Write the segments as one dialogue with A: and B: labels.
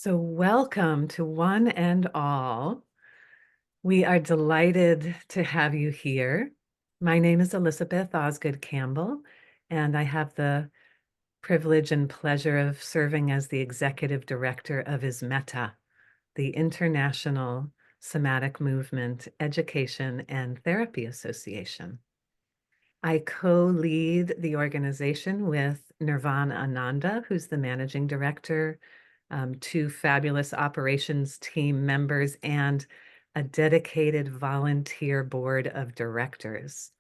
A: So welcome to one and all. We are delighted to have you here. My name is Elizabeth Osgood Campbell, and I have the privilege and pleasure of serving as the executive director of ISMETA, the International Somatic Movement Education and Therapy Association. I co-lead the organization with Nirvana Ananda, who's the managing director, two fabulous operations team members, and a dedicated volunteer board of directors.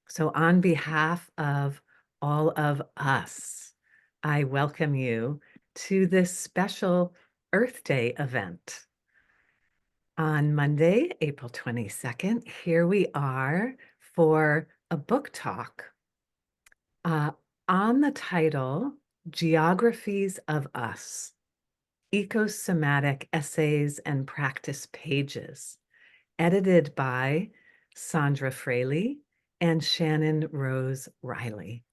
A: So on behalf of all of us, I welcome you to this special Earth Day event. On Monday, April 22nd, here we are for a book talk on the title, Geographies of Us, Ecosomatic Essays and Practice Pages, edited by Sondra Fraleigh and Shannon Rose Riley,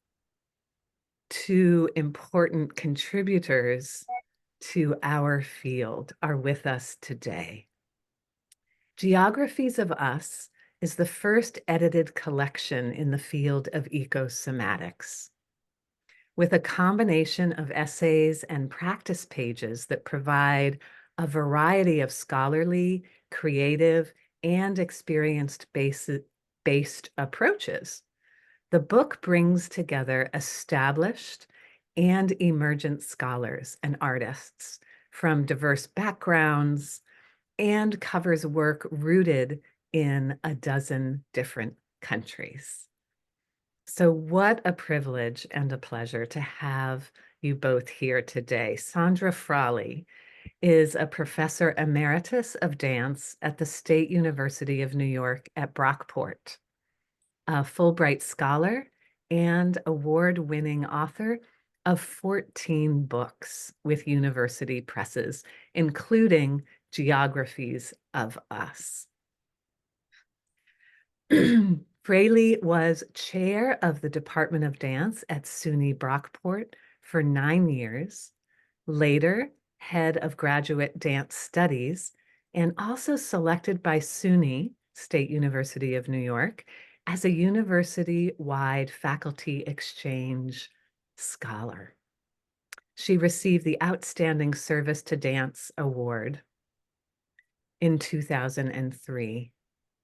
A: two important contributors to our field, are with us today. Geographies of Us is the first edited collection in the field of ecosomatics, with a combination of essays and practice pages that provide a variety of scholarly, creative, and experience-based approaches. The book brings together established and emergent scholars and artists from diverse backgrounds and covers work rooted in a dozen different countries. So what a privilege and a pleasure to have you both here today. Sondra Fraleigh is a professor emeritus of dance at the State University of New York at Brockport, a Fulbright scholar and award-winning author of 14 books with university presses, including Geographies of Us. Fraley was chair of the Department of Dance at SUNY Brockport for 9 years, later head of graduate dance studies, and also selected by SUNY, State University of New York, as a university-wide faculty exchange scholar. She received the Outstanding Service to Dance Award in 2003.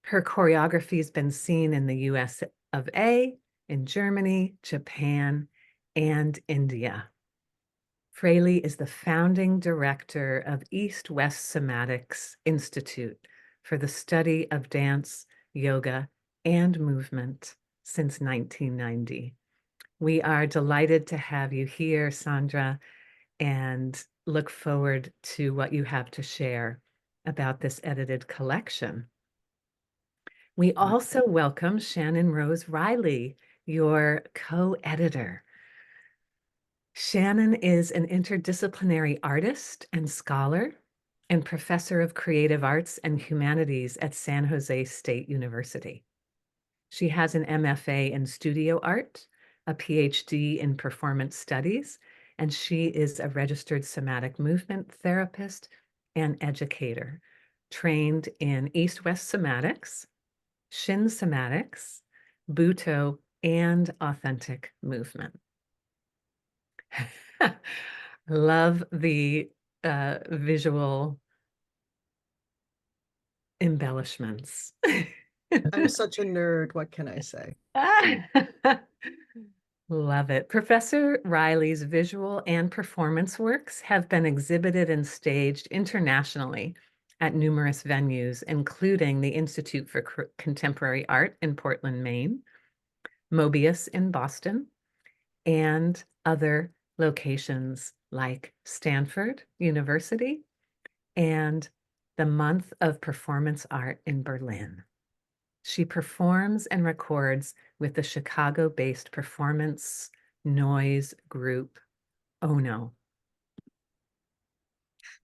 A: Her choreography has been seen in the US of A, in Germany, Japan, and India. Fraley is the founding director of East-West Somatics Institute for the study of dance, yoga, and movement since 1990. We are delighted to have you here, Sondra, and look forward to what you have to share about this edited collection. We also welcome Shannon Rose Riley, your co-editor. Shannon is an interdisciplinary artist and scholar and professor of creative arts and humanities at San Jose State University. She has an MFA in studio art, a PhD in performance studies, and she is a registered somatic movement therapist and educator, trained in East-West Somatics, Shin Somatics, Buto, and authentic movement. Love the visual embellishments.
B: I'm such a nerd. What can I say?
A: Love it. Professor Riley's visual and performance works have been exhibited and staged internationally at numerous venues, including the Institute for Contemporary Art in Portland, Maine, Mobius in Boston, and other locations like Stanford University and the Month of Performance Art in Berlin. She performs and records with the Chicago-based performance noise group, Ono.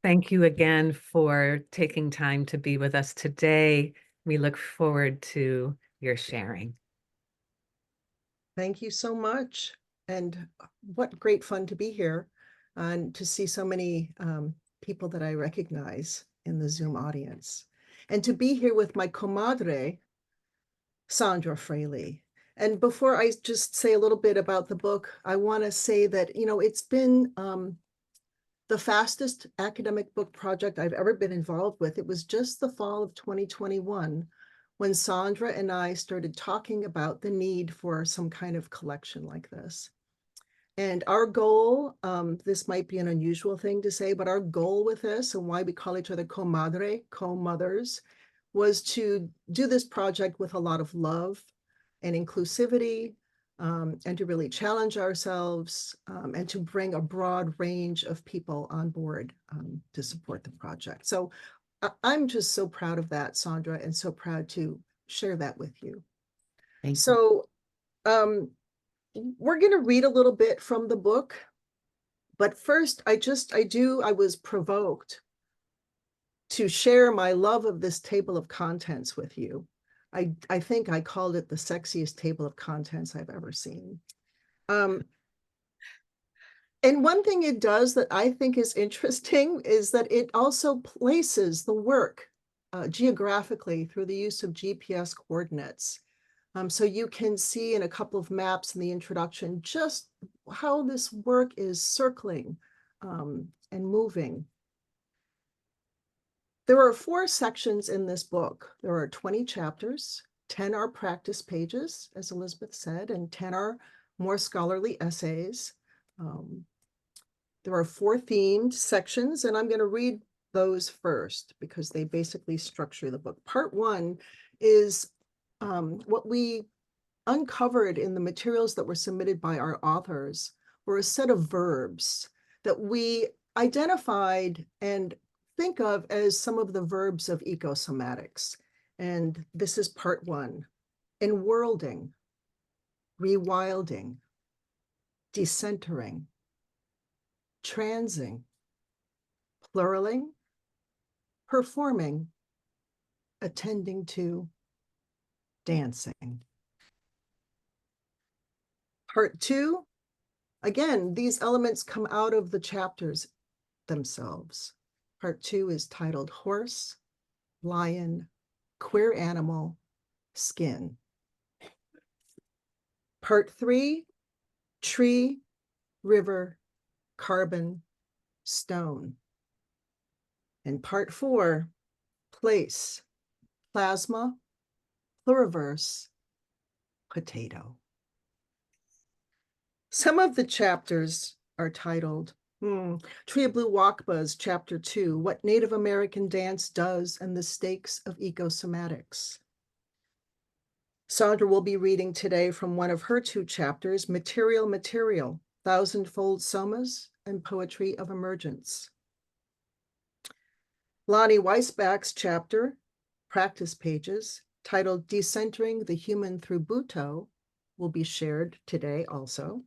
A: Thank you again for taking time to be with us today. We look forward to your sharing.
B: Thank you so much. And what great fun to be here and to see so many people that I recognize in the Zoom audience, and to be here with my comadre, Sondra Fraleigh. And before I just say a little bit about the book, I want to say that, it's been the fastest academic book project I've ever been involved with. It was just the fall of 2021 when Sondra and I started talking about the need for some kind of collection like this. And our goal, this might be an unusual thing to say, but our goal with this and why we call each other comadre, co-mothers, was to do this project with a lot of love and inclusivity, and to really challenge ourselves, and to bring a broad range of people on board, to support the project. So I'm just so proud of that, Sondra, and so proud to share that with you.
C: Thank you.
B: So we're going to read a little bit from the book, but first I was provoked to share my love of this table of contents with you. I think I called it the sexiest table of contents I've ever seen. And one thing it does that I think is interesting is that it also places the work geographically through the use of GPS coordinates. So you can see in a couple of maps in the introduction just how this work is circling and moving. There are 4 sections in this book. There are 20 chapters, 10 are practice pages, as Elizabeth said, and 10 are more scholarly essays. There are 4 themed sections, and I'm going to read those first because they basically structure the book. Part 1 is what we uncovered in the materials that were submitted by our authors were a set of verbs that we identified and think of as some of the verbs of ecosomatics. And this is part 1: enworlding, rewilding, decentering, transing, pluraling, performing, attending to, dancing. Part 2, again, these elements come out of the chapters themselves. Part 2 is titled Horse, Lion, Queer Animal, Skin. Part 3, Tree, River, Carbon, Stone. And part 4, Place, Plasma, Pluriverse, Potato. Some of the chapters are titled Tree of Blue Wakbas, Chapter 2, What Native American Dance Does and the Stakes of Ecosomatics. Sondra will be reading today from one of her 2 chapters, Material, Thousandfold Somas and Poetry of Emergence. Lonnie Weisbach's chapter, Practice Pages, titled Decentering the Human Through Buto, will be shared today also.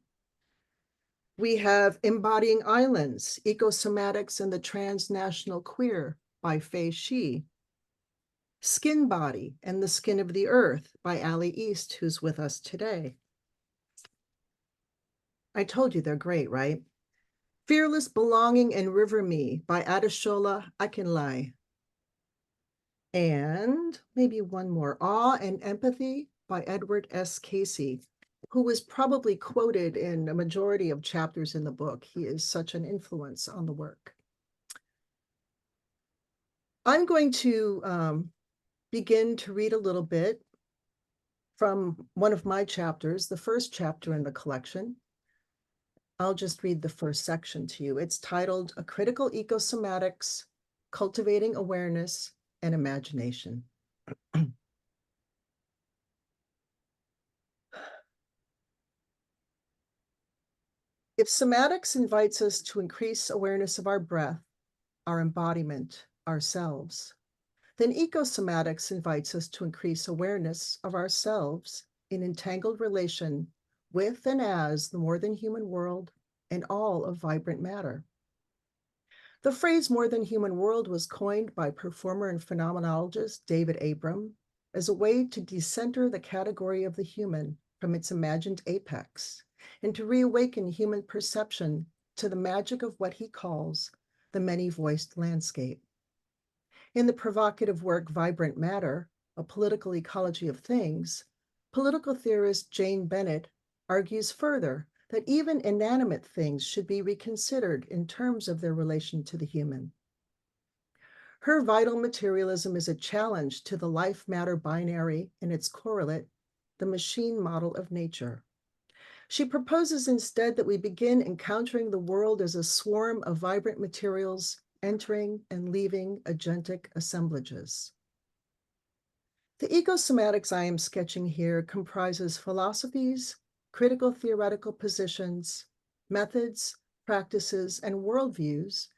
B: We have Embodying Islands, Ecosomatics and the Transnational Queer by Fei Shi. Skin Body and the Skin of the Earth by Ali East, who's with us today. I told you they're great, right? Fearless Belonging and River Me by Adeshola Akinlai. And maybe one more, Awe and Empathy by Edward S. Casey, who was probably quoted in a majority of chapters in the book. He is such an influence on the work. I'm going to begin to read a little bit from one of my chapters, the first chapter in the collection. I'll just read the first section to you. It's titled A Critical Ecosomatics, Cultivating Awareness and Imagination. If somatics invites us to increase awareness of our breath, our embodiment, ourselves, then ecosomatics invites us to increase awareness of ourselves in entangled relation with and as the more than human world and all of vibrant matter. The phrase more than human world was coined by performer and phenomenologist David Abram as a way to decenter the category of the human from its imagined apex and to reawaken human perception to the magic of what he calls the many-voiced landscape. In the provocative work Vibrant Matter, A Political Ecology of Things, political theorist Jane Bennett argues further that even inanimate things should be reconsidered in terms of their relation to the human. Her vital materialism is a challenge to the life-matter binary and its correlate, the machine model of nature. She proposes instead that we begin encountering the world as a swarm of vibrant materials entering and leaving agentic assemblages. The ecosomatics I am sketching here comprises philosophies, critical theoretical positions, methods, practices, and worldviews,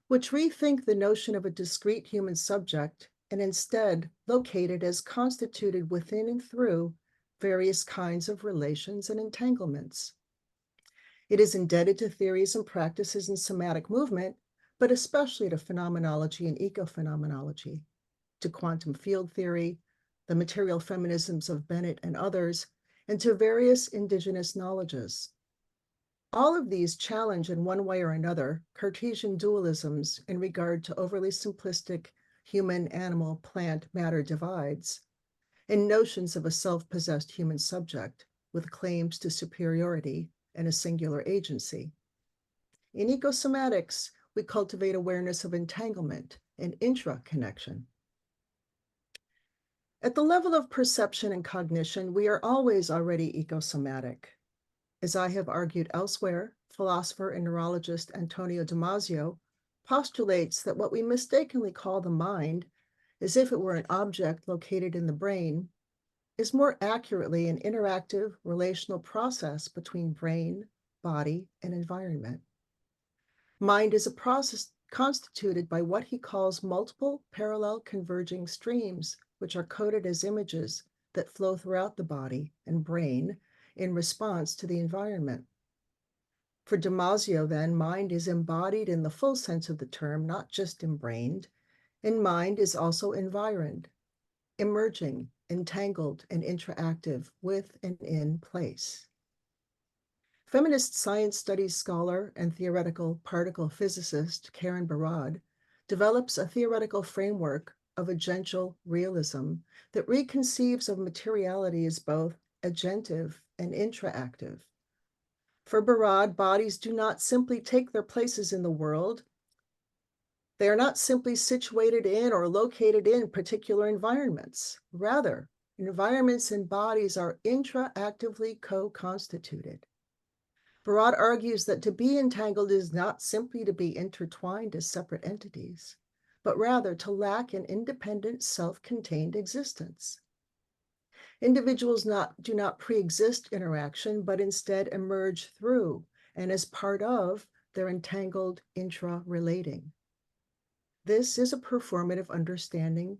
B: which rethink the notion of a discrete human subject and instead locate it as constituted within and through various kinds of relations and entanglements. It is indebted to theories and practices in somatic movement, but especially to phenomenology and ecophenomenology, to quantum field theory, the material feminisms of Bennett and others, and to various indigenous knowledges. All of these challenge in one way or another Cartesian dualisms in regard to overly simplistic human, animal, plant, matter divides, and notions of a self-possessed human subject with claims to superiority and a singular agency. In ecosomatics, we cultivate awareness of entanglement and intra-connection. At the level of perception and cognition, we are always already ecosomatic. As I have argued elsewhere, philosopher and neurologist Antonio Damasio postulates that what we mistakenly call the mind, as if it were an object located in the brain, is more accurately an interactive relational process between brain, body, and environment. Mind is a process constituted by what he calls multiple parallel converging streams, which are coded as images that flow throughout the body and brain in response to the environment. For Damasio, then, mind is embodied in the full sense of the term, not just embrained, and mind is also environed, emerging, entangled, and interactive with and in place. Feminist science studies scholar and theoretical particle physicist Karen Barad develops a theoretical framework of agential realism that reconceives of materiality as both agentive and intraactive. For Barad, bodies do not simply take their places in the world. They are not simply situated in or located in particular environments. Rather, environments and bodies are intraactively co-constituted. Barad argues that to be entangled is not simply to be intertwined as separate entities, but rather to lack an independent, self-contained existence. Individuals do not pre-exist interaction, but instead emerge through and as part of their entangled intra-relating. This is a performative understanding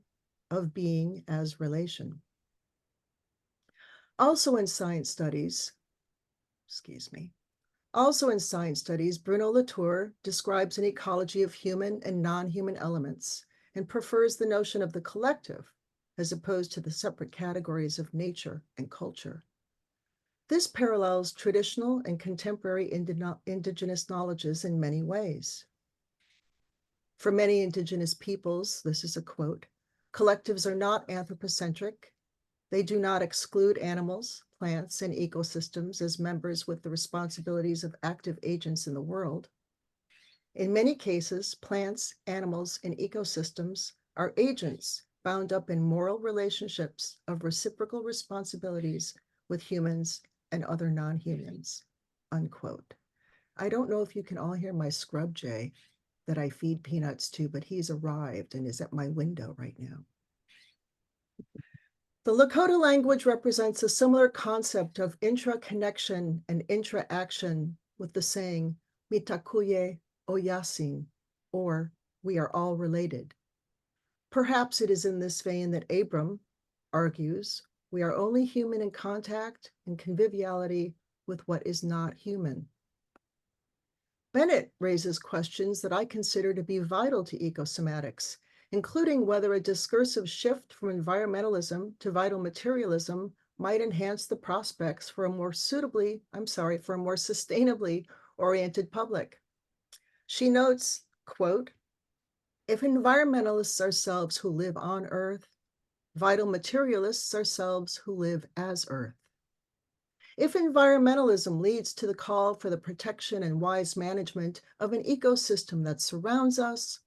B: of being as relation. Also in science studies, Bruno Latour describes an ecology of human and non-human elements and prefers the notion of the collective as opposed to the separate categories of nature and culture. This parallels traditional and contemporary indigenous knowledges in many ways. For many indigenous peoples, this is a quote, collectives are not anthropocentric. They do not exclude animals, plants, and ecosystems as members with the responsibilities of active agents in the world. In many cases, plants, animals, and ecosystems are agents bound up in moral relationships of reciprocal responsibilities with humans and other non-humans, unquote. I don't know if you can all hear my scrub jay that I feed peanuts to, but he's arrived and is at my window right now. The Lakota language represents a similar concept of intra-connection and intra-action with the saying, mitakuye oyasin, or we are all related. Perhaps it is in this vein that Abram argues, we are only human in contact and conviviality with what is not human. Bennett raises questions that I consider to be vital to ecosomatics, including whether a discursive shift from environmentalism to vital materialism might enhance the prospects for a more sustainably oriented public. She notes quote, if environmentalists ourselves who live on Earth, vital materialists ourselves who live as Earth. If environmentalism leads to the call for the protection and wise management of an ecosystem that surrounds us,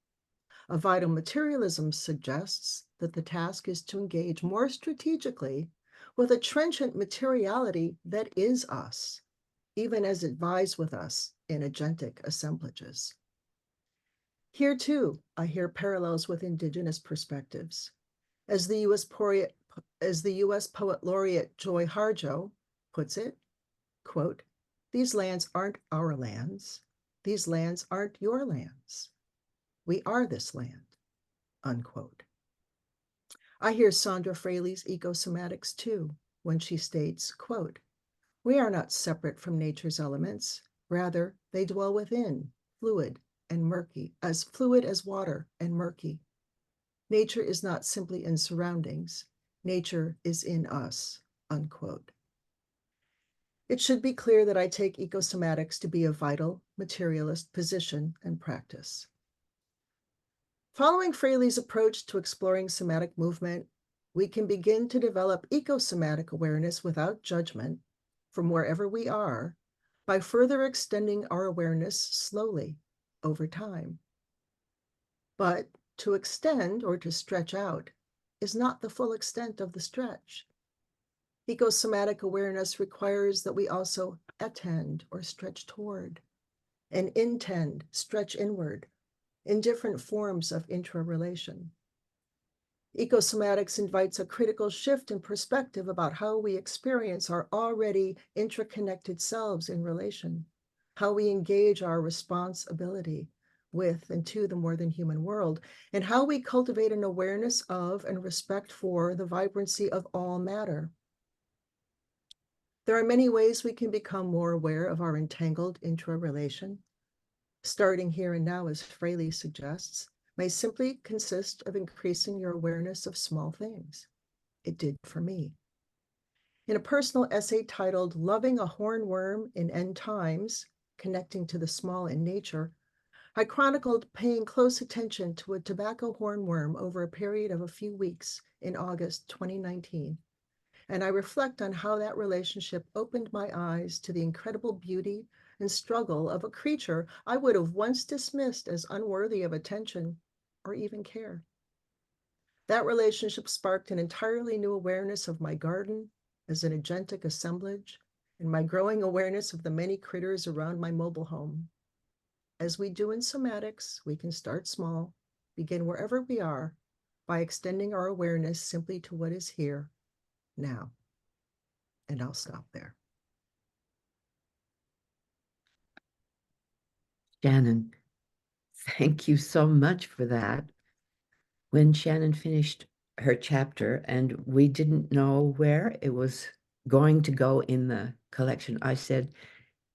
B: a vital materialism suggests that the task is to engage more strategically with a trenchant materiality that is us, even as it vies with us in agentic assemblages. Here, too, I hear parallels with Indigenous perspectives. As the US Poet Laureate Joy Harjo puts it, quote, these lands aren't our lands. These lands aren't your lands. We are this land, unquote. I hear Sondra Fraleig's Ecosomatics too, when she states, quote, we are not separate from nature's elements. Rather, they dwell within, fluid as water and murky. Nature is not simply in surroundings. Nature is in us, unquote. It should be clear that I take ecosomatics to be a vital materialist position and practice. Following Fraleig's approach to exploring somatic movement, we can begin to develop ecosomatic awareness without judgment from wherever we are by further extending our awareness slowly over time. But to extend or to stretch out is not the full extent of the stretch. Ecosomatic awareness requires that we also attend or stretch toward, and intend, stretch inward, in different forms of intra-relation. Ecosomatics invites a critical shift in perspective about how we experience our already interconnected selves in relation, how we engage our responsibility with and to the more than human world, and how we cultivate an awareness of and respect for the vibrancy of all matter. There are many ways we can become more aware of our entangled intra-relation. Starting here and now, as Fraleigh suggests, may simply consist of increasing your awareness of small things. It did for me. In a personal essay titled Loving a Hornworm in End Times, Connecting to the Small in Nature, I chronicled paying close attention to a tobacco hornworm over a period of a few weeks in August 2019. And I reflect on how that relationship opened my eyes to the incredible beauty and struggle of a creature I would have once dismissed as unworthy of attention or even care. That relationship sparked an entirely new awareness of my garden as an agentic assemblage and my growing awareness of the many critters around my mobile home. As we do in somatics, we can start small, begin wherever we are, by extending our awareness simply to what is here now. And I'll stop there.
C: Shannon, thank you so much for that. When Shannon finished her chapter and we didn't know where it was going to go in the collection, I said,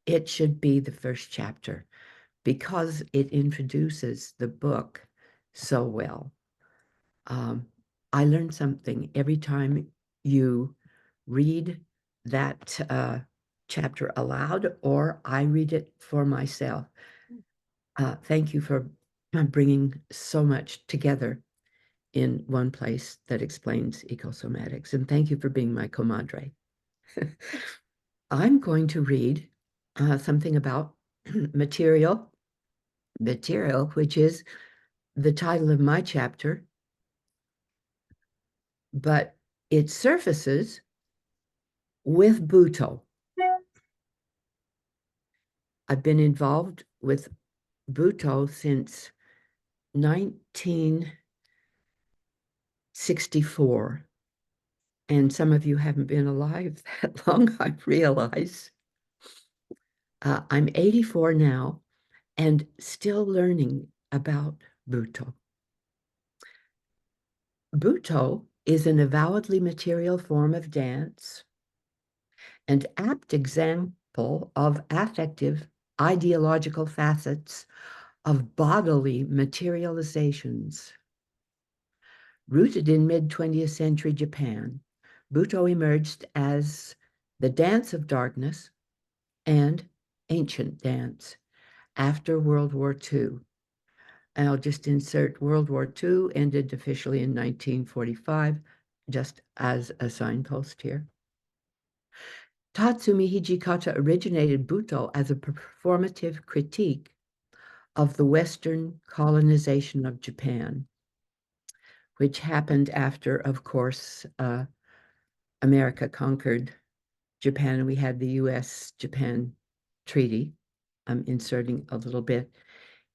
C: it should be the first chapter because it introduces the book so well. I learned something every time you read that chapter aloud or I read it for myself. Thank you for bringing so much together in one place that explains ecosomatics. And thank you for being my comadre. I'm going to read something about material, which is the title of my chapter, but it surfaces with Buto. I've been involved with Buto since 1964. And some of you haven't been alive that long, I realize. I'm 84 now and still learning about Buto. Buto is an avowedly material form of dance, an apt example of affective ideological facets of bodily materializations. Rooted in mid-20th century Japan, Buto emerged as the dance of darkness and ancient dance after World War II. And I'll just insert World War II ended officially in 1945, just as a signpost here. Tatsumi Hijikata originated Buto as a performative critique of the Western colonization of Japan, which happened after, of course, America conquered Japan, and we had the US-Japan Treaty. I'm inserting a little bit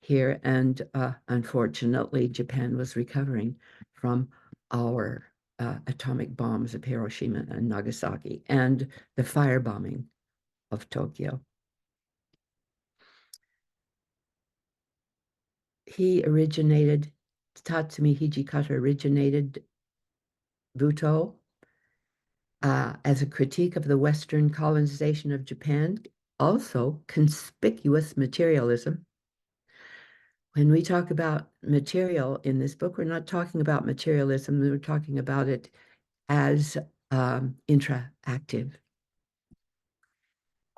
C: here, and unfortunately, Japan was recovering from our atomic bombs of Hiroshima and Nagasaki and the firebombing of Tokyo. Tatsumi Hijikata originated Buto as a critique of the Western colonization of Japan, also conspicuous materialism. When we talk about material in this book, we're not talking about materialism, we're talking about it as intraactive.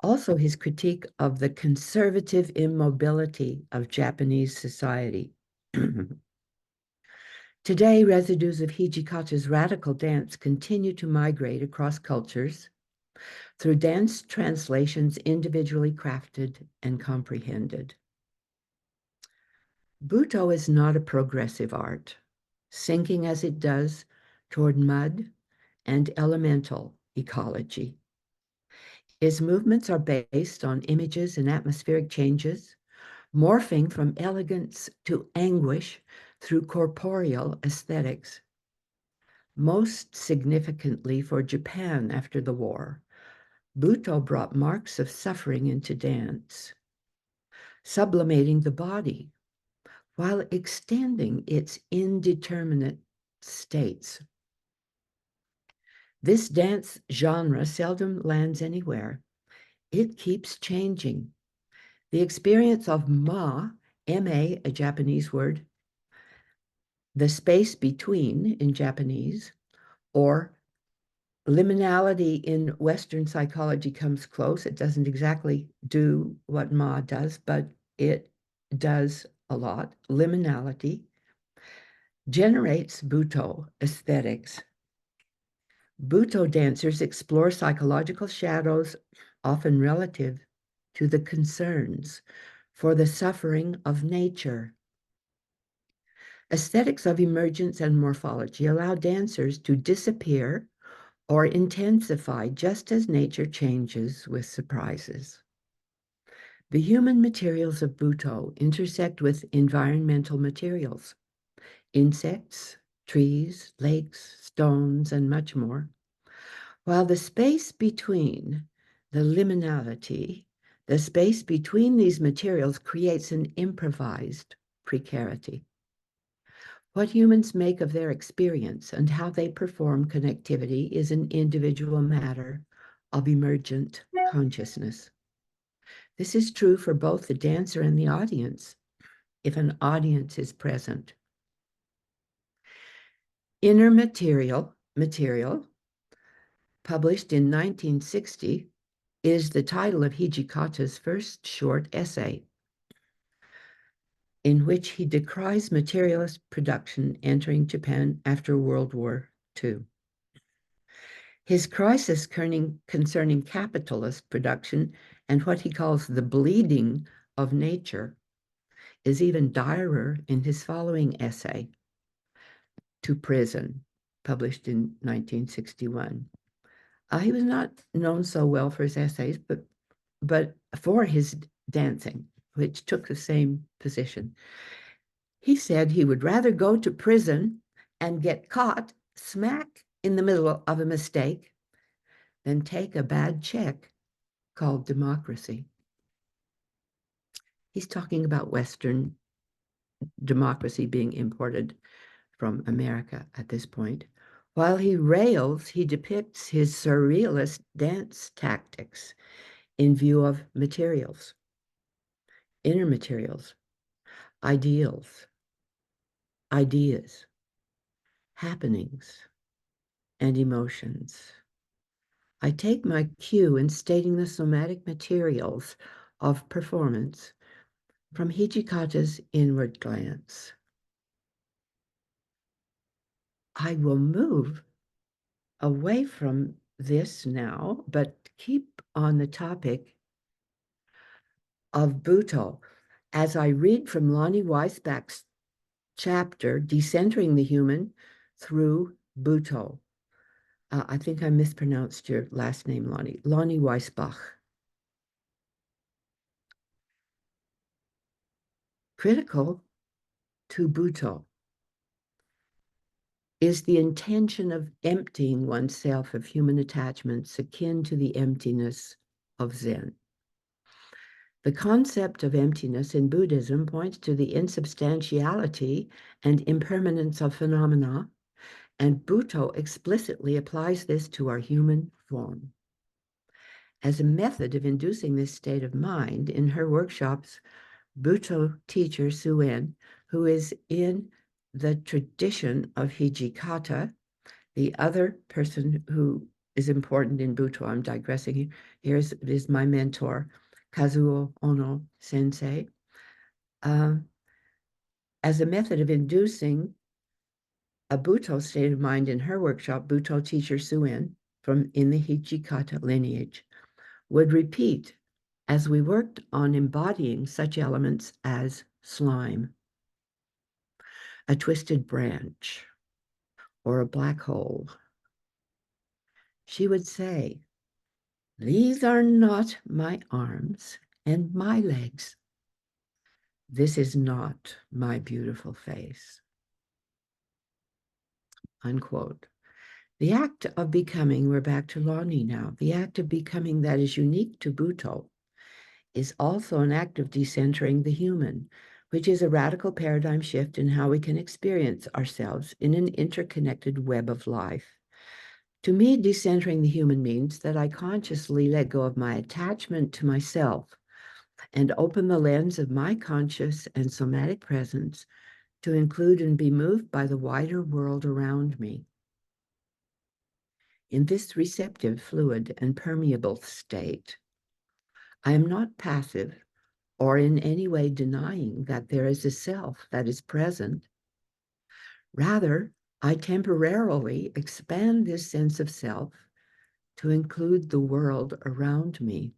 C: Also, his critique of the conservative immobility of Japanese society. Today, residues of Hijikata's radical dance continue to migrate across cultures through dance translations individually crafted and comprehended. Buto is not a progressive art, sinking as it does toward mud and elemental ecology. Its movements are based on images and atmospheric changes, morphing from elegance to anguish through corporeal aesthetics. Most significantly for Japan after the war, Buto brought marks of suffering into dance, sublimating the body while extending its indeterminate states. This dance genre seldom lands anywhere. It keeps changing. The experience of ma, M-A, a Japanese word, the space between in Japanese, or liminality in Western psychology comes close. It doesn't exactly do what ma does, but it does a lot. Liminality generates Buto aesthetics. Buto dancers explore psychological shadows, often relative to the concerns for the suffering of nature. Aesthetics of emergence and morphology allow dancers to disappear or intensify just as nature changes with surprises. The human materials of Buto intersect with environmental materials, insects, trees, lakes, stones, and much more, while the space between the liminality, the space between these materials creates an improvised precarity. What humans make of their experience and how they perform connectivity is an individual matter of emergent consciousness. This is true for both the dancer and the audience, if an audience is present. Inner Material, published in 1960, is the title of Hijikata's first short essay, in which he decries materialist production entering Japan after World War II. His crisis concerning capitalist production and what he calls the bleeding of nature is even direr in his following essay, To Prison, published in 1961. He was not known so well for his essays, but for his dancing, which took the same position. He said he would rather go to prison and get caught smack in the middle of a mistake than take a bad check called democracy. He's talking about Western democracy being imported from America at this point. While he rails, he depicts his surrealist dance tactics in view of materials, inner materials, ideals, ideas, happenings, and emotions. I take my cue in stating the somatic materials of performance from Hijikata's inward glance. I will move away from this now, but keep on the topic of Buto. As I read from Lonnie Weisbach's chapter, Decentering the Human Through Buto. I think I mispronounced your last name, Lonnie. Lonnie Weisbach. Critical to Buto is the intention of emptying oneself of human attachments akin to the emptiness of Zen. The concept of emptiness in Buddhism points to the insubstantiality and impermanence of phenomena, and Buto explicitly applies this to our human form. As a method of inducing this state of mind, in her workshops, Buto teacher Suen, who is in the tradition of Hijikata, the other person who is important in Buto, I'm digressing here, is my mentor, Kazuo Ono Sensei. As a method of inducing a Buto state of mind in her workshop, Buto teacher Suen, in the Hijikata lineage, would repeat as we worked on embodying such elements as slime, a twisted branch, or a black hole. She would say, "These are not my arms and my legs. This is not my beautiful face." Unquote. The act of becoming, we're back to Lonnie now, the act of becoming that is unique to Buto is also an act of decentering the human, which is a radical paradigm shift in how we can experience ourselves in an interconnected web of life. To me, decentering the human means that I consciously let go of my attachment to myself and open the lens of my conscious and somatic presence to include and be moved by the wider world around me. In this receptive, fluid, and permeable state, I am not passive or in any way denying that there is a self that is present. Rather, I temporarily expand this sense of self to include the world around me.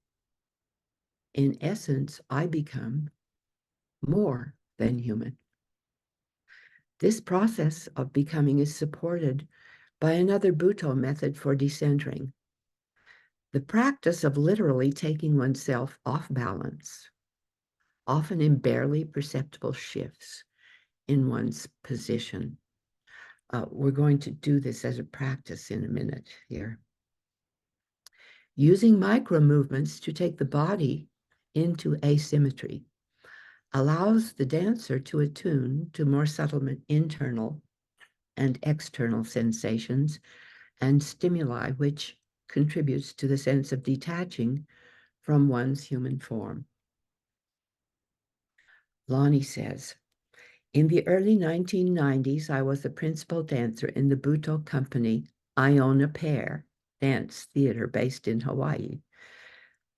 C: In essence, I become more than human. This process of becoming is supported by another Buto method for decentering, the practice of literally taking oneself off balance, often in barely perceptible shifts in one's position. We're going to do this as a practice in a minute here. Using micro movements to take the body into asymmetry allows the dancer to attune to more subtle internal and external sensations and stimuli, which contributes to the sense of detaching from one's human form. Lonnie says, in the early 1990s, I was the principal dancer in the Buto company Iona Pair dance theater based in Hawaii.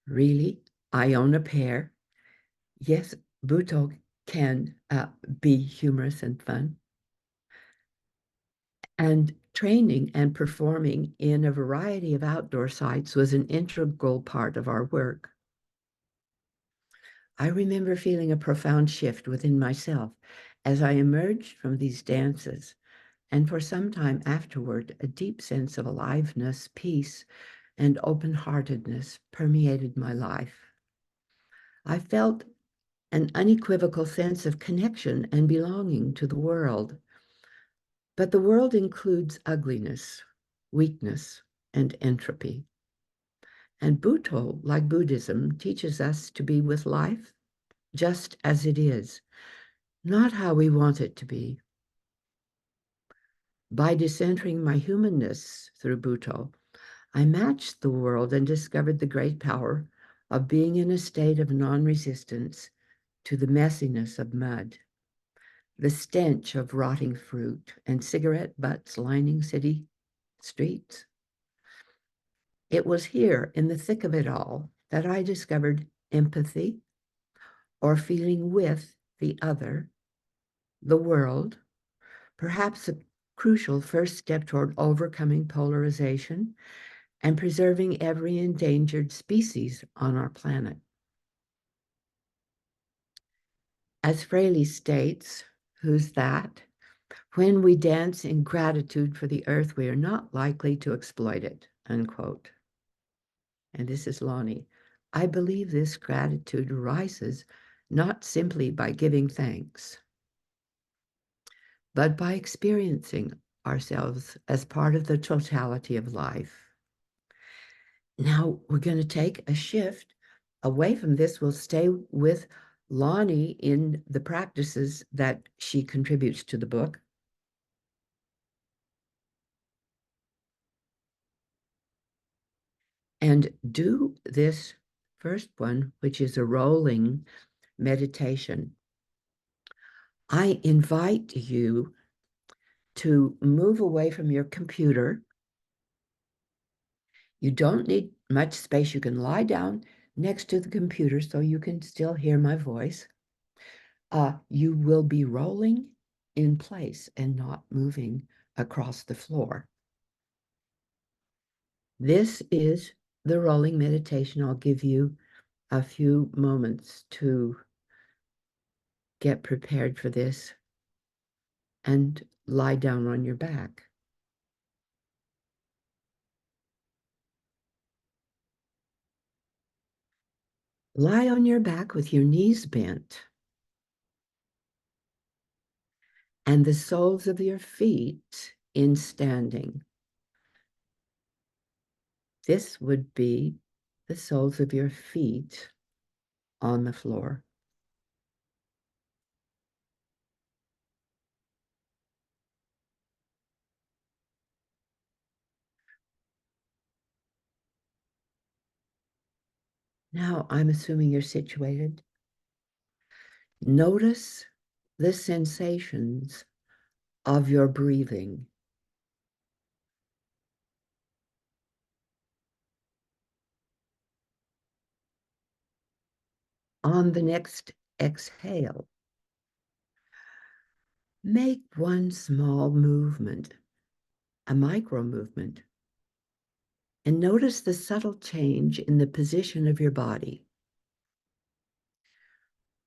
C: Really? Iona Pair? Yes, Buto can be humorous and fun. And training and performing in a variety of outdoor sites was an integral part of our work. I remember feeling a profound shift within myself as I emerged from these dances, and for some time afterward, a deep sense of aliveness, peace, and open-heartedness permeated my life. I felt an unequivocal sense of connection and belonging to the world. But the world includes ugliness, weakness, and entropy. And Buto, like Buddhism, teaches us to be with life just as it is, not how we want it to be. By decentering my humanness through Buto, I matched the world and discovered the great power of being in a state of non-resistance to the messiness of mud, the stench of rotting fruit and cigarette butts lining city streets. It was here in the thick of it all that I discovered empathy, or feeling with the other, the world, perhaps a crucial first step toward overcoming polarization and preserving every endangered species on our planet. As Fraleigh states, who's that? When we dance in gratitude for the earth, we are not likely to exploit it, unquote. And this is Lonnie. I believe this gratitude arises not simply by giving thanks, but by experiencing ourselves as part of the totality of life. Now we're going to take a shift away from this. We'll stay with Lonnie in the practices that she contributes to the book. And do this first one, which is a rolling meditation. I invite you to move away from your computer. You don't need much space. You can lie down next to the computer so you can still hear my voice. You will be rolling in place and not moving across the floor. This is the rolling meditation. I'll give you a few moments to get prepared for this and lie down on your back. Lie on your back with your knees bent and the soles of your feet in standing. This would be the soles of your feet on the floor. Now I'm assuming you're situated. Notice the sensations of your breathing. On the next exhale, make one small movement, a micro movement, and notice the subtle change in the position of your body,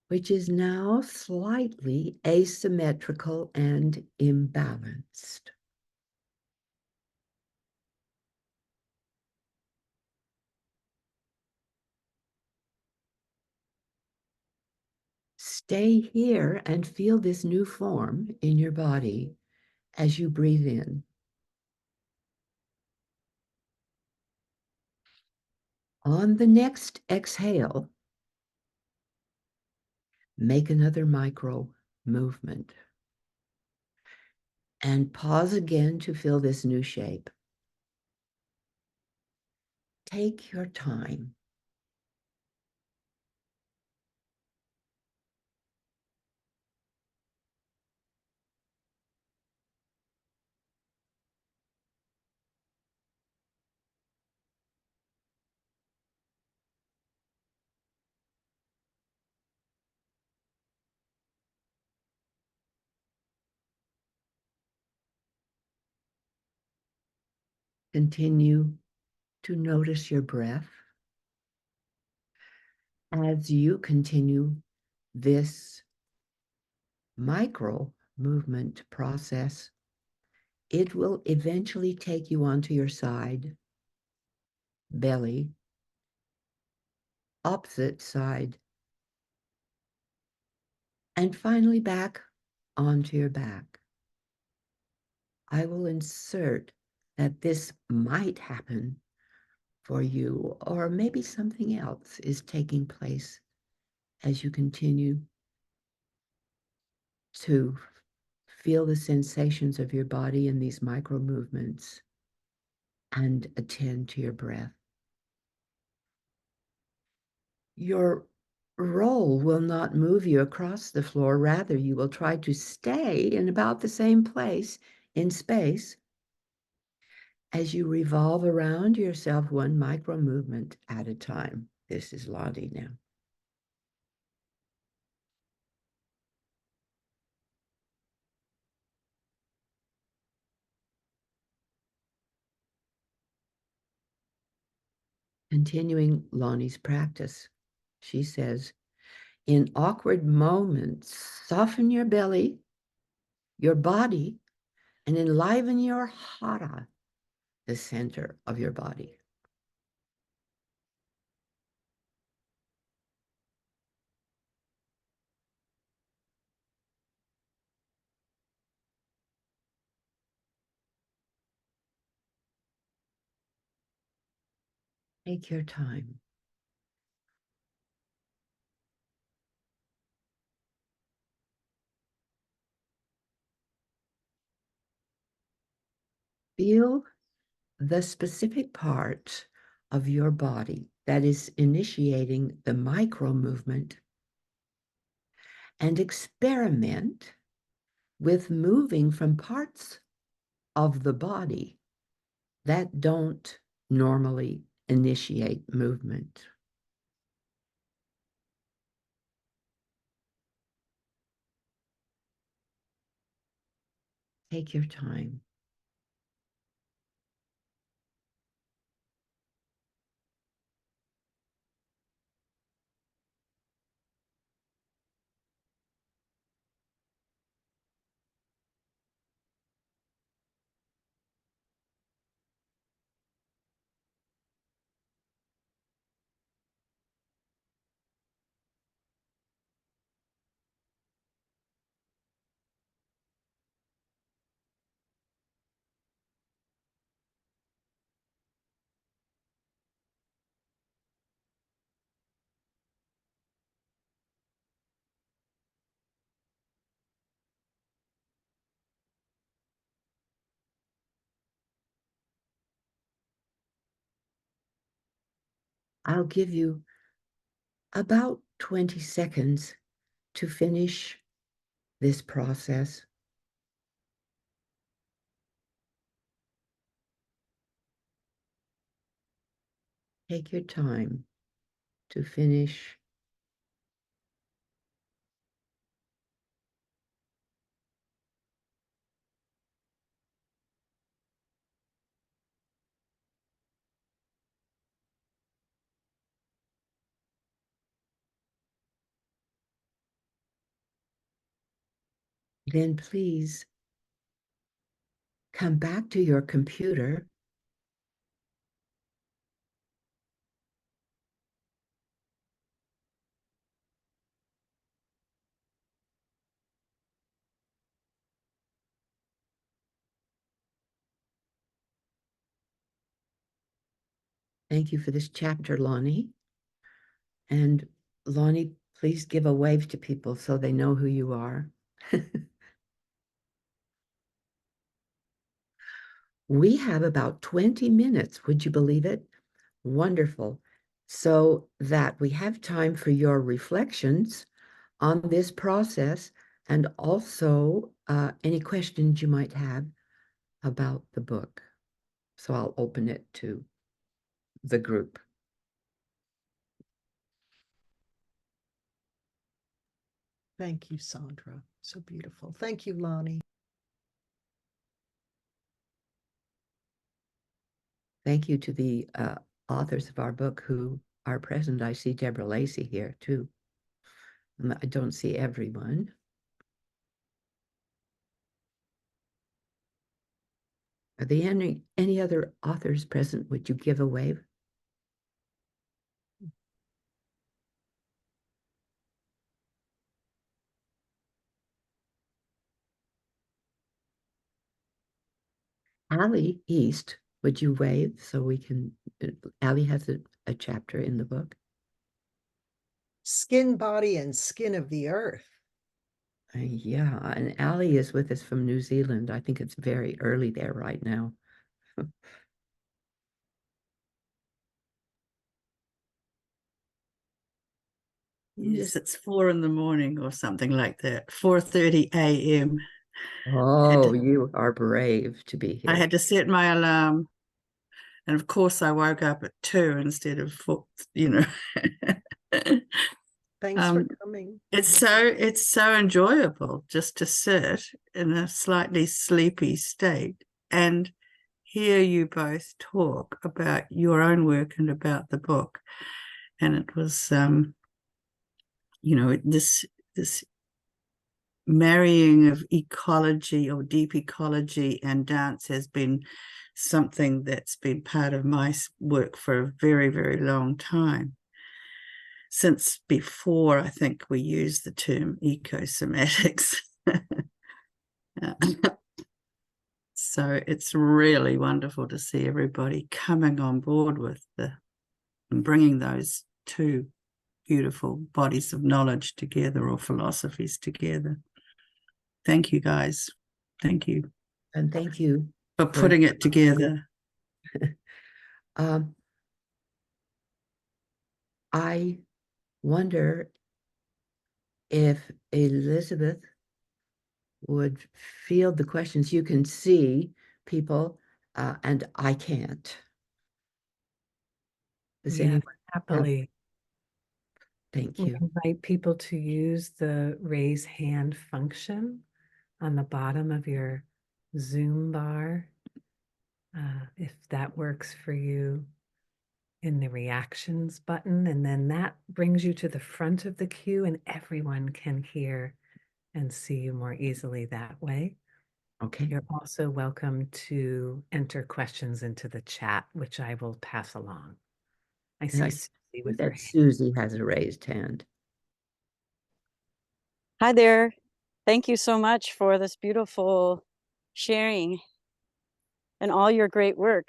C: which is now slightly asymmetrical and imbalanced. Stay here and feel this new form in your body as you breathe in. On the next exhale, make another micro movement. And pause again to feel this new shape. Take your time. Continue to notice your breath as you continue this micro movement process. It will eventually take you onto your side, belly, opposite side, and finally back onto your back. I will insert that this might happen for you, or maybe something else is taking place as you continue to feel the sensations of your body in these micro movements and attend to your breath. Your roll will not move you across the floor. Rather, you will try to stay in about the same place in space as you revolve around yourself one micro movement at a time. This is Lottie now. Continuing Lonnie's practice, she says, in awkward moments, soften your belly, your body, and enliven your hara, the center of your body. Take your time. Feel the specific part of your body that is initiating the micro movement, and experiment with moving from parts of the body that don't normally initiate movement. Take your time. I'll give you about 20 seconds to finish this process. Take your time to finish. Then please come back to your computer Thank you for this chapter, Lonnie. And Lonnie, please give a wave to people so they know who you are. We have about 20 minutes, would you believe it? Wonderful. So that we have time for your reflections on this process, and also any questions you might have about the book. So I'll open it to the group.
B: Thank you, Sondra. So beautiful. Thank you, Lonnie.
C: Thank you to the authors of our book who are present. I see Deborah Lacey here too. I don't see everyone. Are there any other authors present? Would you give a wave? Allie East, would you wave so we can, Allie has a chapter in the book.
B: Skin, body, and skin of the earth.
C: Yeah, and Allie is with us from New Zealand. I think it's very early there right now.
D: Yes, it's 4 in the morning or something like that, 4:30 a.m.
C: Oh, you are brave to be here.
D: I had to set my alarm, and of course I woke up at 2 instead of 4, you know.
B: Thanks for coming.
D: It's so enjoyable just to sit in a slightly sleepy state and hear you both talk about your own work and about the book. And it was, you know, this marrying of ecology or deep ecology and dance has been something that's been part of my work for a very, very long time. Since before, I think we used the term ecosomatics. So it's really wonderful to see everybody coming on board with and bringing those two beautiful bodies of knowledge together, or philosophies together. Thank you, guys. Thank you.
C: And thank you
D: for putting it together.
C: I wonder if Elizabeth would field the questions. You can see people, and I can't. Does anyone
A: happily.
C: Thank
A: We
C: you.
A: invite people to use the raise hand function on the bottom of your Zoom bar, if that works for you, in the reactions button, and then that brings you to the front of the queue and everyone can hear and see you more easily that way.
C: Okay.
A: You're also welcome to enter questions into the chat, which I will pass along. I see Susie with her hand.
C: Susie has a raised hand.
E: Hi there. Thank you so much for this beautiful sharing and all your great work.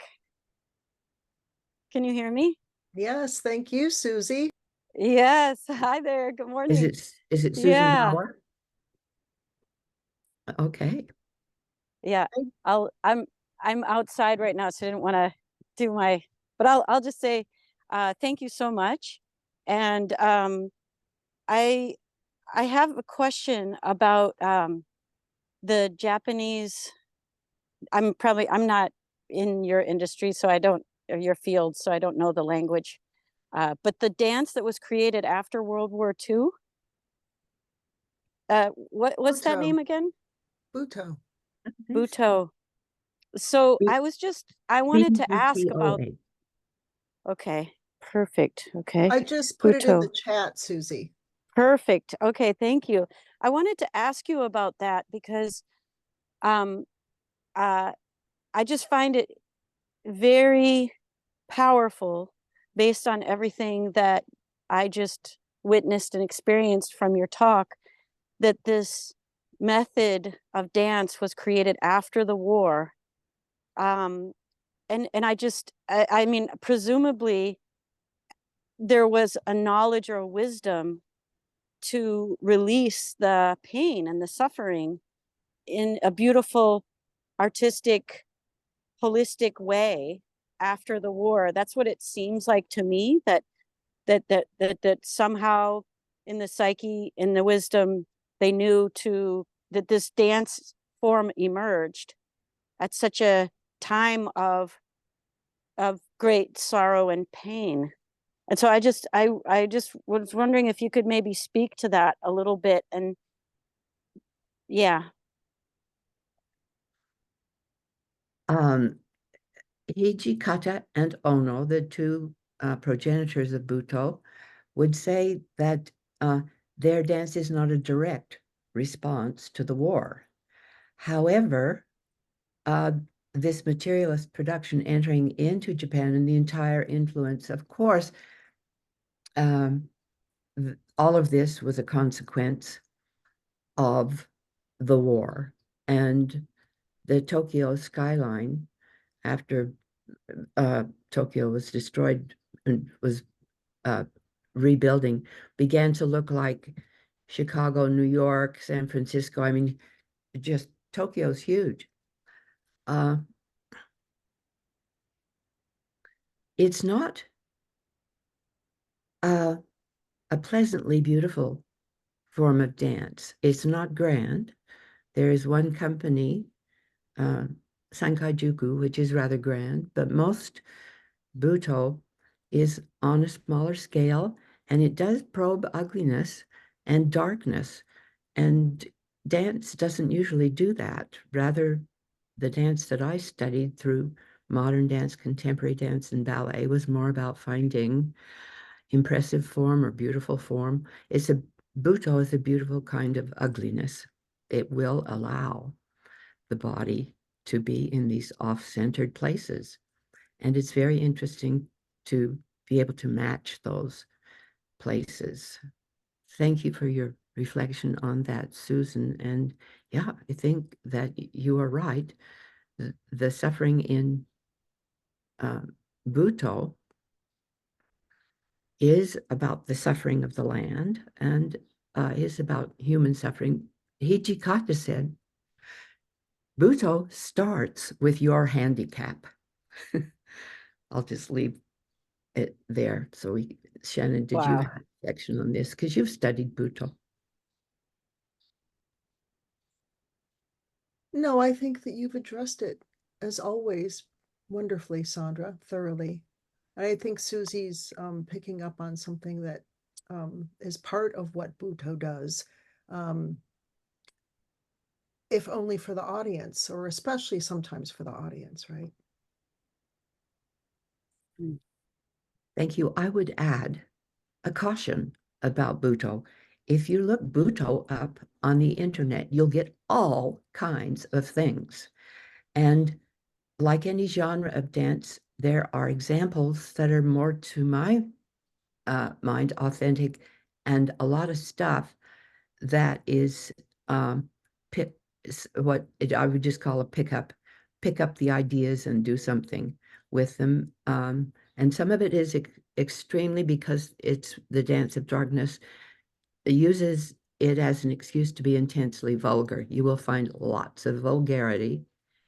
E: Can you hear me?
B: Yes, thank you, Susie.
E: Yes. Hi there. Good morning.
C: Is it Susan Bauer? Okay.
E: Yeah. I'm outside right now, so I didn't want to do but I'll just say thank you so much. And I have a question about the Japanese. I'm not in your industry, so I don't, or your field, so I don't know the language. But the dance that was created after World War II, what's that name again?
B: Buto.
E: Buto. So I wanted to ask about. Okay, perfect. Okay.
B: I just put it in the chat, Susie.
E: Perfect. Okay, thank you. I wanted to ask you about that because I just find it very powerful based on everything that I just witnessed and experienced from your talk, that this method of dance was created after the war. And I mean, presumably there was a knowledge or a wisdom to release the pain and the suffering in a beautiful, artistic, holistic way after the war. That's what it seems like to me, that somehow in the psyche, in the wisdom, they knew that this dance form emerged at such a time of great sorrow and pain. And so I just was wondering if you could maybe speak to that a little bit. And yeah.
C: Hijikata and Ono, the two progenitors of Buto, would say that their dance is not a direct response to the war. However, this materialist production entering into Japan and the entire influence, of course, all of this was a consequence of the war. And the Tokyo skyline, after Tokyo was destroyed and was rebuilding, began to look like Chicago, New York, San Francisco. I mean, just Tokyo's huge. It's not a pleasantly beautiful form of dance. It's not grand. There is one company, Sankaijuku, which is rather grand, but most Buto is on a smaller scale, and it does probe ugliness and darkness. And dance doesn't usually do that. Rather, the dance that I studied through modern dance, contemporary dance, and ballet was more about finding impressive form or beautiful form. Butoh is a beautiful kind of ugliness. It will allow the body to be in these off-centered places. And it's very interesting to be able to match those places. Thank you for your reflection on that, Susan. And yeah, I think that you are right. The suffering in Butoh is about the suffering of the land and is about human suffering. Hijikata said, Butoh starts with your handicap. I'll just leave it there. So Shannon, did you
E: Wow.
C: have a section on this? Because you've studied Butoh.
B: No, I think that you've addressed it, as always, wonderfully, Sondra, thoroughly. I think Susie's picking up on something that is part of what Butoh does, if only for the audience, or especially sometimes for the audience, right?
C: Thank you. I would add a caution about Butoh. If you look Butoh up on the internet, you'll get all kinds of things. And like any genre of dance, there are examples that are more to my mind authentic, and a lot of stuff that is what I would just call a pick up the ideas and do something with them. And some of it is extremely, because it's the dance of darkness, it uses it as an excuse to be intensely vulgar. You will find lots of vulgarity.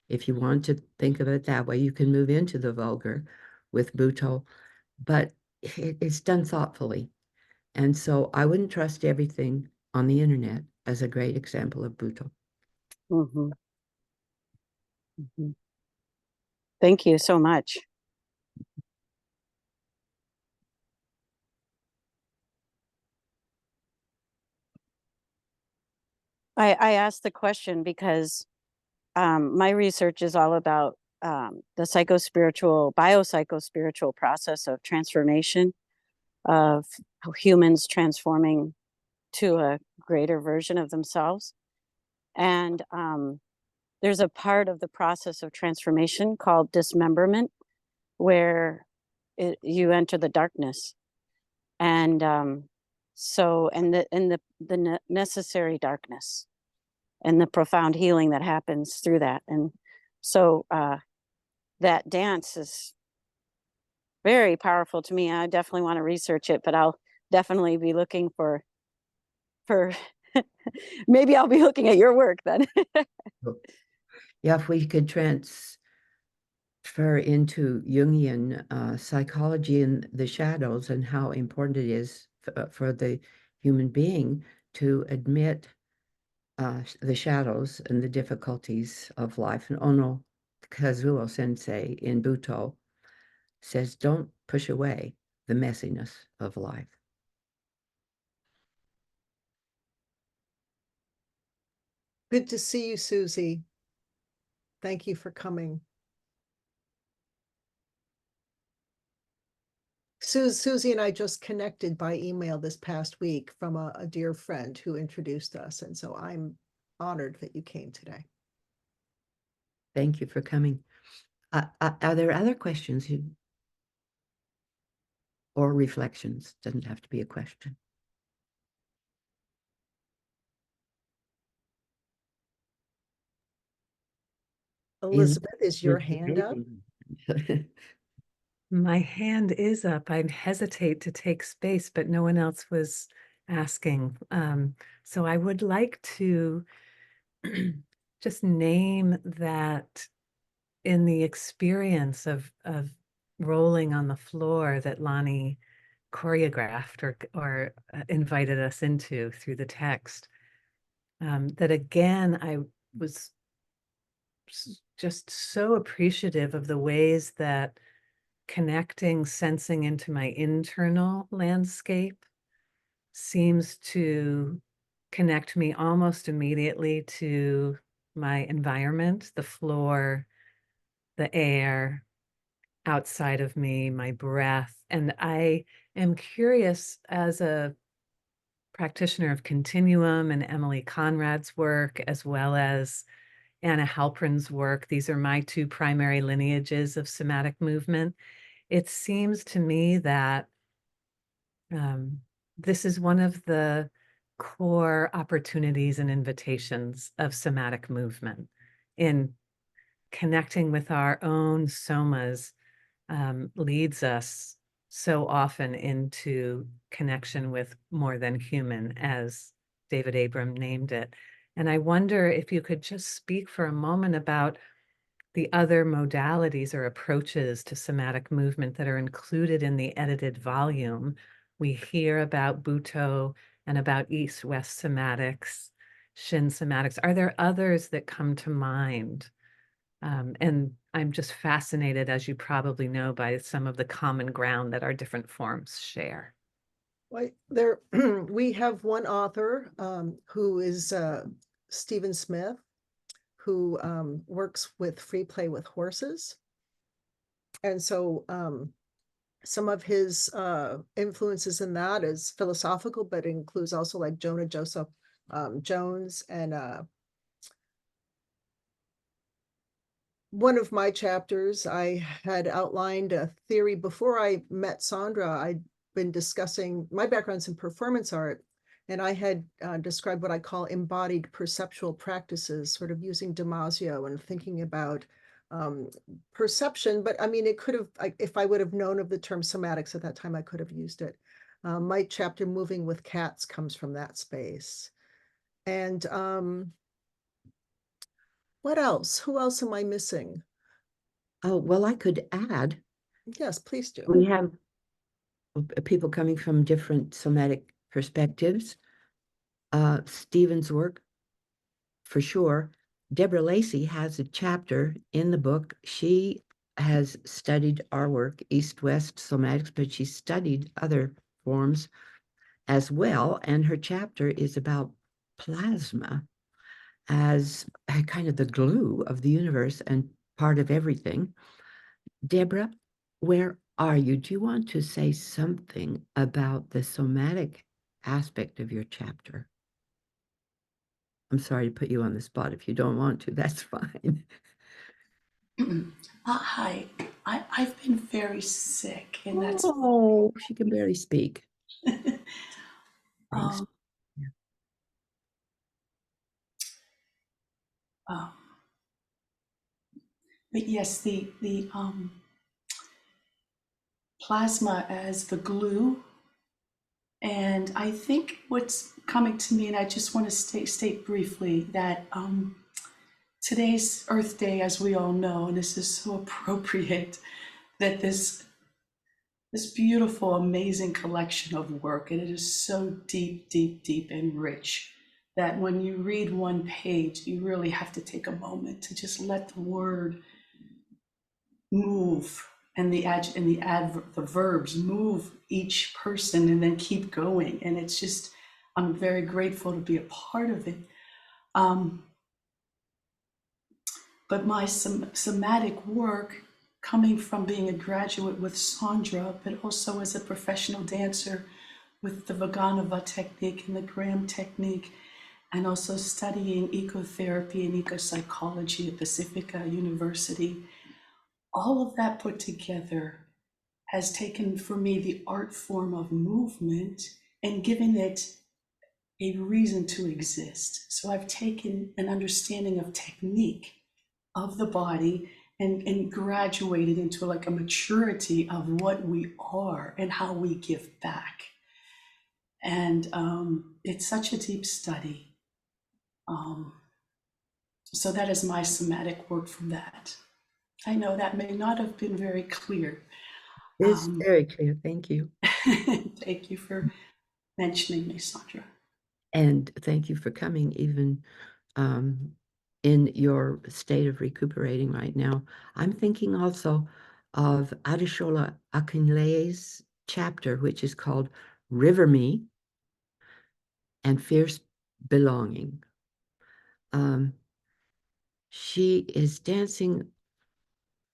C: If you want to think of it that way, you can move into the vulgar with Butoh, but it's done thoughtfully. And so I wouldn't trust everything on the internet as a great example of Butoh.
E: Mm-hmm. Mm-hmm. Thank you so much. I asked the question because my research is all about the biopsychospiritual process of transformation, of humans transforming to a greater version of themselves. And there's a part of the process of transformation called dismemberment, where you enter the darkness. And the necessary darkness and the profound healing that happens through that. And so that dance is very powerful to me. I definitely want to research it, but I'll definitely be looking for maybe I'll be looking at your work then.
C: Yeah, if we could transfer into Jungian psychology and the shadows, and how important it is for the human being to admit the shadows and the difficulties of life. And Ono Kazuo Sensei in Butoh says, don't push away the messiness of life.
B: Good to see you, Susie. Thank you for coming. Susie and I just connected by email this past week from a dear friend who introduced us. And so I'm honored that you came today.
C: Thank you for coming. Are there other questions or reflections? Doesn't have to be a question.
B: Elizabeth, is your hand up?
A: My hand is up. I hesitate to take space, but no one else was asking. So I would like to just name that in the experience of rolling on the floor that Lonnie choreographed or invited us into through the text, that again, I was just so appreciative of the ways that connecting sensing into my internal landscape seems to connect me almost immediately to my environment, the floor, the air, outside of me, my breath. And I am curious, as a practitioner of continuum and Emily Conrad's work, as well as Anna Halprin's work, these are my two primary lineages of somatic movement. It seems to me that this is one of the core opportunities and invitations of somatic movement in connecting with our own somas, leads us so often into connection with more than human, as David Abram named it. And I wonder if you could just speak for a moment about the other modalities or approaches to somatic movement that are included in the edited volume. We hear about Bhutto and about East-West somatics, Shin somatics. Are there others that come to mind? And I'm just fascinated, as you probably know, by some of the common ground that our different forms share.
B: Well, we have one author who is Stephen Smith, who works with free play with horses. And so some of his influences in that is philosophical, but includes also like Jonah Joseph Jones. And one of my chapters, I had outlined a theory before I met Sondra. I'd been discussing my background's in performance art, and I had described what I call embodied perceptual practices, sort of using Damasio and thinking about perception. But I mean, it could have, if I would have known of the term somatics at that time, I could have used it. My chapter, Moving with Cats, comes from that space. And what else? Who else am I missing?
C: Oh, well, I could add,
B: Yes, please do.
C: we have people coming from different somatic perspectives. Stephen's work, for sure. Deborah Lacey has a chapter in the book. She has studied our work, East-West somatics, but she studied other forms as well. And her chapter is about plasma as kind of the glue of the universe and part of everything. Deborah, where are you? Do you want to say something about the somatic aspect of your chapter? I'm sorry to put you on the spot. If you don't want to, that's fine.
F: Hi, I've been very sick, and that's
C: Oh, she can barely speak. Thanks.
F: um,
C: Yeah.
F: um, but yes, the plasma as the glue, and I think what's coming to me, and I just want to state briefly that today's Earth Day, as we all know, and this is so appropriate, that this beautiful, amazing collection of work, and it is so deep, deep, deep and rich that when you read one page, you really have to take a moment to just let the word move and the verbs move each person and then keep going. And it's just, I'm very grateful to be a part of it. But my somatic work, coming from being a graduate with Sondra, but also as a professional dancer with the Vaganova technique and the Graham technique, and also studying ecotherapy and ecopsychology at Pacifica University, all of that put together has taken for me the art form of movement and given it a reason to exist. So I've taken an understanding of technique of the body and graduated into like a maturity of what we are and how we give back. And it's such a deep study. So that is my somatic work from that. I know that may not have been very clear.
C: It's very clear. Thank you.
F: Thank you for mentioning me, Sondra.
C: And thank you for coming, even in your state of recuperating right now. I'm thinking also of Adeshola Akinle's chapter, which is called River Me and Fierce Belonging. She is dancing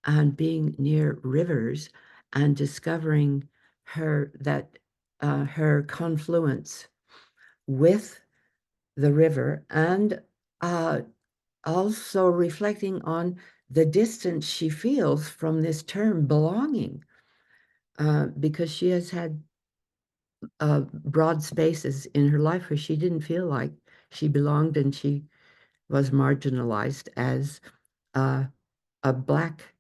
C: and being near rivers and discovering her confluence with the river, and also reflecting on the distance she feels from this term belonging, because she has had broad spaces in her life where she didn't feel like she belonged, and she was marginalized as a Black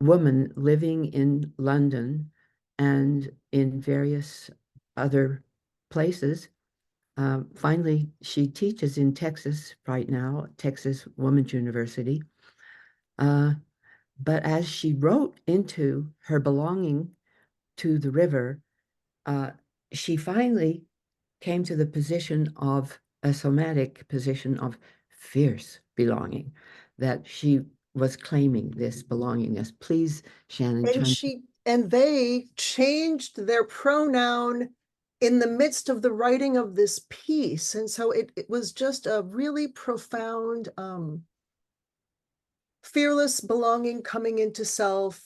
C: woman living in London and in various other places. Finally, she teaches in Texas right now, Texas Women's University. But as she wrote into her belonging to the river, she finally came to the position of a somatic position of fierce belonging, that she was claiming this belongingness. Please, Shannon,
B: And they changed their pronoun in the midst of the writing of this piece. And so it was just a really profound, fearless belonging, coming into self,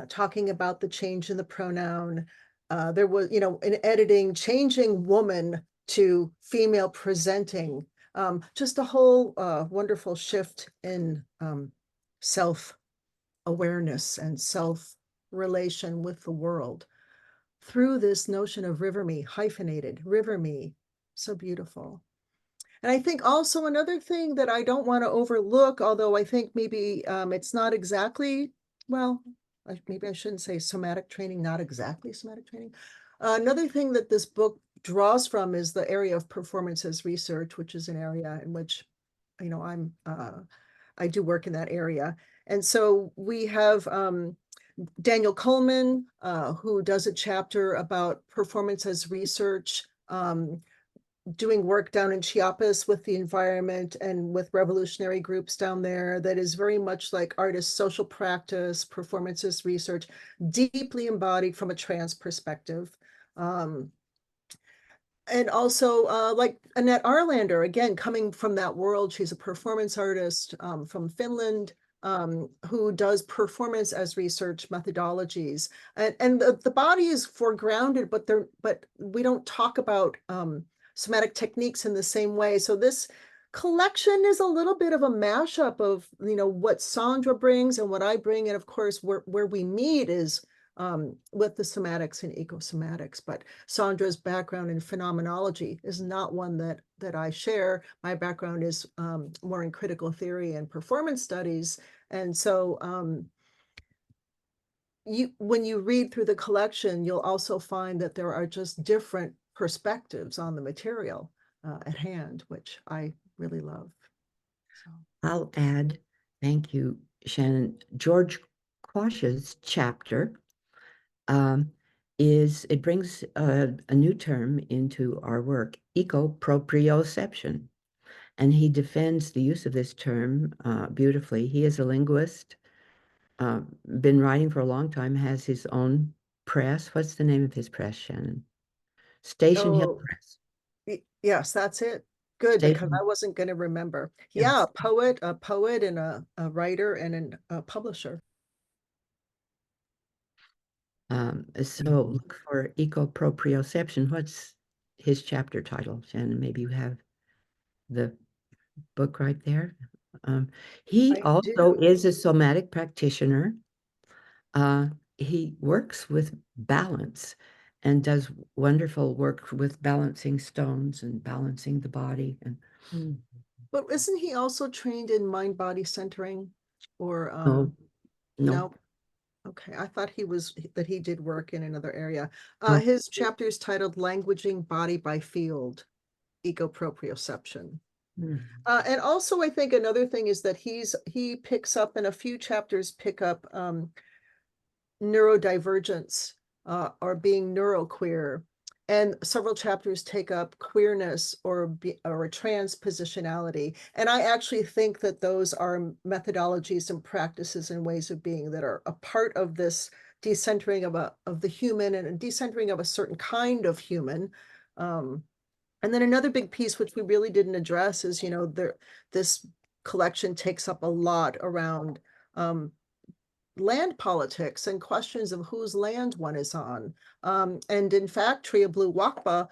B: talking about the change in the pronoun. There was, in editing, changing woman to female presenting, just a whole wonderful shift in self-awareness and self-relation with the world through this notion of river me, hyphenated, river me. So beautiful. And I think also another thing that I don't want to overlook, although I think maybe it's not exactly, well, maybe I shouldn't say somatic training, not exactly somatic training. Another thing that this book draws from is the area of performances research, which is an area in which, I do work in that area. And so we have Daniel Coleman, who does a chapter about performance as research, doing work down in Chiapas with the environment and with revolutionary groups down there that is very much like artist social practice, performances research, deeply embodied from a trans perspective. And also like Annette Arlander, again, coming from that world, she's a performance artist from Finland, who does performance as research methodologies. And the body is foregrounded, but we don't talk about somatic techniques in the same way. So this collection is a little bit of a mashup of, what Sondra brings and what I bring. And of course, where we meet is with the somatics and ecosomatics. But Sondra's background in phenomenology is not one that I share. My background is more in critical theory and performance studies. And so when you read through the collection, you'll also find that there are just different perspectives on the material at hand, which I really love. So.
C: I'll add, thank you, Shannon. George Quash's chapter it brings a new term into our work, ecoproprioception. And he defends the use of this term beautifully. He is a linguist, been writing for a long time, has his own press. What's the name of his press, Shannon? Station Hill Press.
B: Yes, that's it. Good, because I wasn't going to remember. Yeah,
C: Yes.
B: a poet and a writer and a publisher.
C: So look for ecoproprioception. What's his chapter title, Shannon? Maybe you have the book right there. He
B: I
C: also
B: do.
C: is a somatic practitioner. He works with balance and does wonderful work with balancing stones and balancing the body. And
B: But isn't he also trained in mind-body centering? Or
C: no,
B: no? Okay, I thought that he did work in another area.
C: no.
B: His chapter is titled Languaging Body by Field, Ecoproprioception. And also I think another thing is that he picks up, and a few chapters pick up neurodivergence or being neuroqueer. And several chapters take up queerness or a trans positionality. And I actually think that those are methodologies and practices and ways of being that are a part of this decentering of the human and a decentering of a certain kind of human. And then another big piece, which we really didn't address, is, this collection takes up a lot around land politics and questions of whose land one is on. And in fact, Tria Blue Wakpa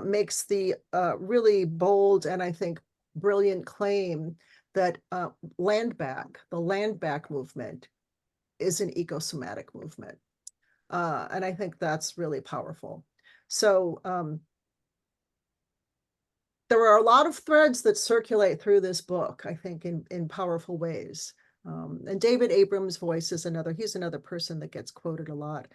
B: makes the really bold and I think brilliant claim that the land back movement is an ecosomatic movement. And I think that's really powerful. So there are a lot of threads that circulate through this book, I think, in powerful ways. And David Abrams' voice is he's another person that gets quoted a lot.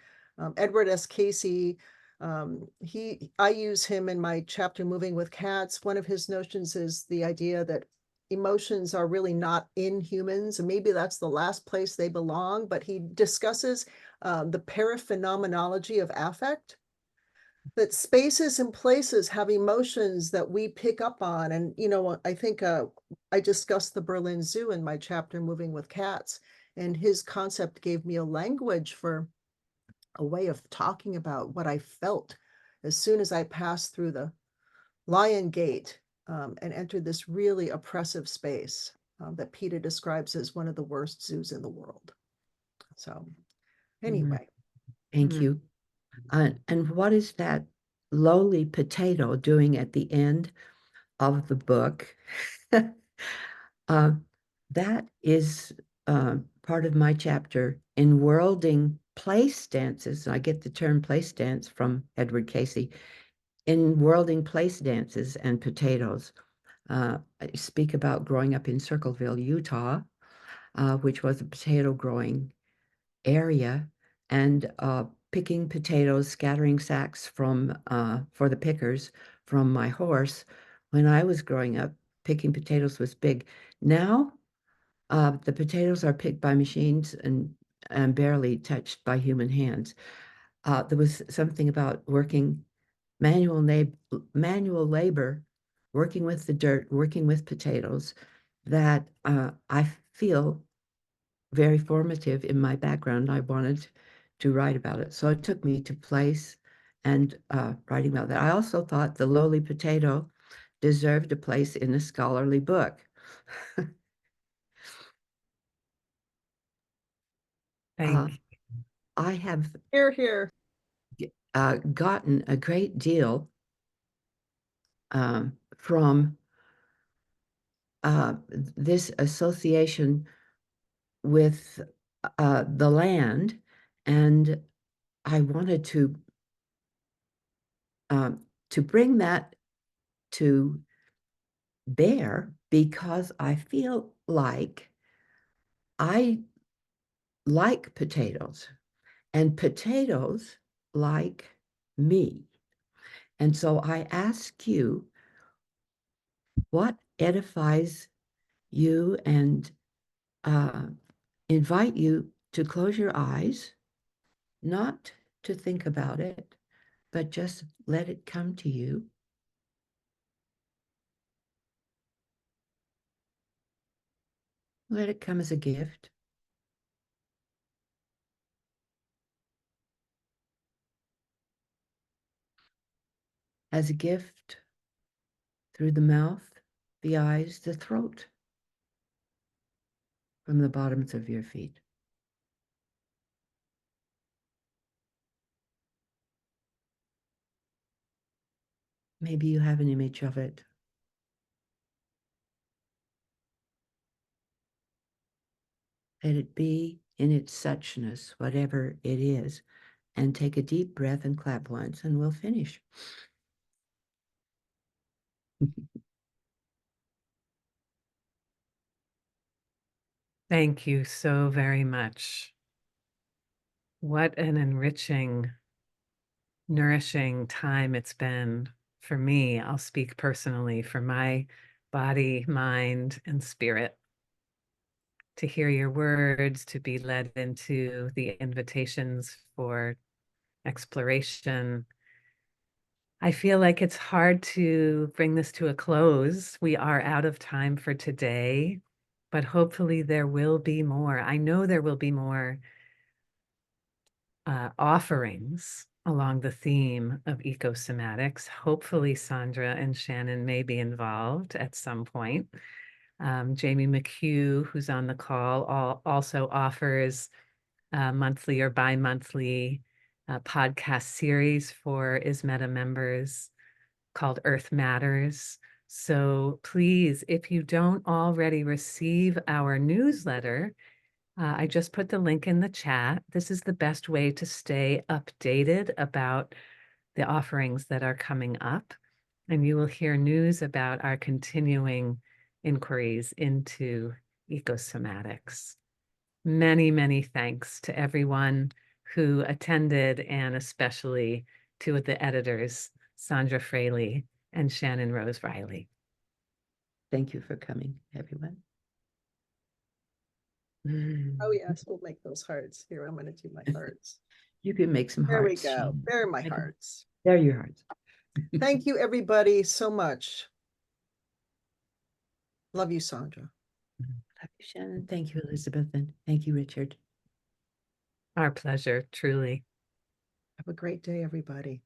B: Edward S. Casey, I use him in my chapter Moving with Cats. One of his notions is the idea that emotions are really not in humans, and maybe that's the last place they belong, but he discusses the paraphenomenology of affect, that spaces and places have emotions that we pick up on. And, you know, I think I discussed the Berlin Zoo in my chapter Moving with Cats, and his concept gave me a language for a way of talking about what I felt as soon as I passed through the lion gate and entered this really oppressive space that PETA describes as one of the worst zoos in the world. So anyway.
C: Thank you. And what is that lowly potato doing at the end of the book? That is part of my chapter in worlding place dances. I get the term place dance from Edward Casey. In worlding place dances and potatoes, I speak about growing up in Circleville, Utah, which was a potato growing area, and picking potatoes, scattering sacks from for the pickers from my horse. When I was growing up, picking potatoes was big. Now, the potatoes are picked by machines and barely touched by human hands. There was something about working manual labor, working with the dirt, working with potatoes, that I feel very formative in my background. I wanted to write about it. So it took me to place and writing about that. I also thought the lowly potato deserved a place in a scholarly book.
A: Thank you.
C: I have
B: Here.
C: gotten a great deal from this association with the land, and I wanted to bring that to bear because I feel like I like potatoes and potatoes like me. And so I ask you, what edifies you, and invite you to close your eyes, not to think about it, but just let it come to you. Let it come as a gift. As a gift through the mouth, the eyes, the throat, from the bottoms of your feet. Maybe you have an image of it. Let it be in its suchness, whatever it is, and take a deep breath and clap once, and we'll finish.
A: Thank you so very much. What an enriching, nourishing time it's been for me. I'll speak personally for my body, mind, and spirit. To hear your words, to be led into the invitations for exploration. I feel like it's hard to bring this to a close. We are out of time for today, but hopefully there will be more. I know there will be more offerings along the theme of ecosomatics. Hopefully Sondra and Shannon may be involved at some point. Jamie McHugh, who's on the call, also offers monthly or bi-monthly podcast series for ISMETA members called Earth Matters. So please, if you don't already receive our newsletter, I just put the link in the chat. This is the best way to stay updated about the offerings that are coming up. And you will hear news about our continuing inquiries into ecosomatics. Many, many thanks to everyone who attended, and especially to the editors, Sondra Fraleigh and Shannon Rose Riley.
C: Thank you for coming, everyone.
B: Oh yes, we'll make those hearts. Here, I'm gonna do my hearts.
C: You can make some
B: There we
C: hearts.
B: go.
C: Shannon.
B: There are my
C: Make 'em-
B: hearts.
C: There are your hearts.
B: Thank you, everybody, so much. Love you, Sondra.
C: Love you, Shannon. Thank you, Elizabeth, and thank you, Richard.
A: Our pleasure, truly.
B: Have a great day, everybody.